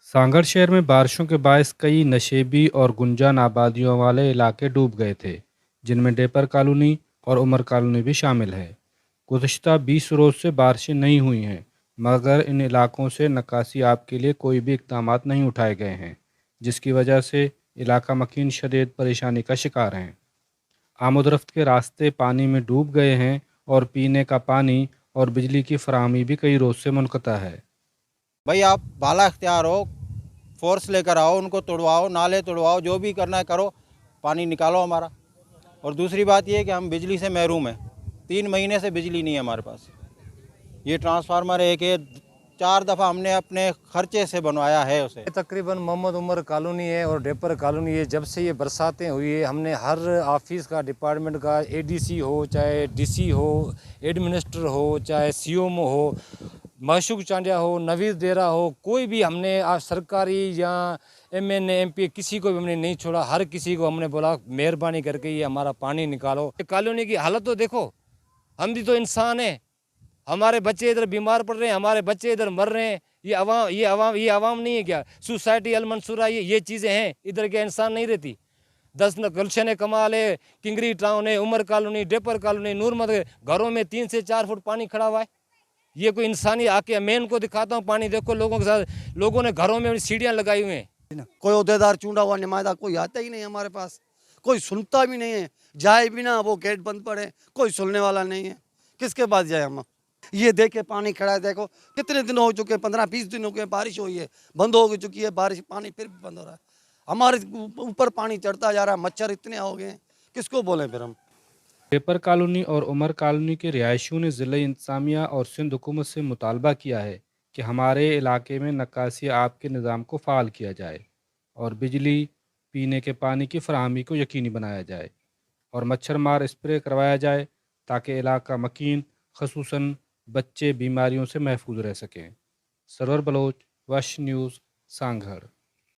सांगड़ शहर में बारिशों के बायस कई नशेबी और गुंजान आबादियों वाले इलाके डूब गए थे, जिनमें डेपर कॉलोनी और उमर कॉलोनी भी शामिल है। गुज़श्ता 20 रोज से बारिशें नहीं हुई हैं, मगर इन इलाकों से निकासी आब के लिए कोई भी इकदाम नहीं उठाए गए हैं, जिसकी वजह से इलाका मकीन शदीद परेशानी का शिकार हैं। आमदरफ्त के रास्ते पानी में डूब गए हैं और पीने का पानी और बिजली की फराहमी भी कई रोज से मुनक़ता है। भाई आप बाला इख्तियार हो, फोर्स लेकर आओ, उनको तोड़वाओ, नाले तोड़वाओ, जो भी करना है करो, पानी निकालो हमारा। और दूसरी बात ये है कि हम बिजली से महरूम हैं, 3 महीने से बिजली नहीं है हमारे पास। ये ट्रांसफार्मर एक है, 4 दफ़ा हमने अपने खर्चे से बनवाया है उसे। तकरीबन मोहम्मद उमर कॉलोनी है और डेपर कॉलोनी है। जब से ये बरसातें हुई है, हमने हर ऑफिस का, डिपार्टमेंट का, एडीसी हो चाहे डीसी हो, एडमिनिस्ट्रेटर हो चाहे सीओमओ हो, माशूक चांडिया हो, नवीद डेरा हो, कोई भी हमने सरकारी या एमएनए एमपी किसी को भी हमने नहीं छोड़ा। हर किसी को हमने बोला मेहरबानी करके ये हमारा पानी निकालो। कॉलोनी की हालत तो देखो, हम भी तो इंसान हैं, हमारे बच्चे इधर बीमार पड़ रहे हैं, हमारे बच्चे इधर मर रहे हैं। ये अवाम नहीं है क्या? सोसाइटी अल मंसूरा ये चीज़ें हैं, इधर क्या इंसान नहीं रहती? 10 गुलशन कमाल है, किंगरी टाउन है, उमर कॉलोनी, डेपर कॉलोनी, नूरमद, घरों में 3 से 4 फुट पानी खड़ा हुआ है। ये कोई इंसानी आके मैं इनको दिखाता हूँ पानी, देखो लोगों के साथ, लोगों ने घरों में सीढ़ियाँ लगाई हुई हैं। कोई ओहदेदार चुना हुआ नुमाइंदा कोई आता ही नहीं हमारे पास, कोई सुनता भी नहीं है। जाए भी ना, वो गेट बंद पड़े, कोई सुनने वाला नहीं है। किसके पास जाए हम? ये देखे पानी खड़ा है, देखो कितने दिन हो चुके, 15-20 दिन हो गए, बारिश हुई है, बंद हो चुकी है बारिश, पानी फिर भी बंद हो रहा है। हमारे ऊपर पानी चढ़ता जा रहा है, मच्छर इतने हो गए हैं, किसको बोलें फिर हम? डेपर कॉलोनी और उमर कॉलोनी के रिहायशियों ने ज़िला इंतज़ामिया और सिंध हुकूमत से मुतालबा किया है कि हमारे इलाके में निकासी आब के निज़ाम को फ़ाल किया जाए और बिजली, पीने के पानी की फराहमी को यकीनी बनाया जाए और मच्छर मार स्प्रे करवाया जाए, ताकि इलाका मकीन खसूसन बच्चे बीमारियों से महफूज रह सकें। सरवर बलोच, वश न्यूज़, सांगड़।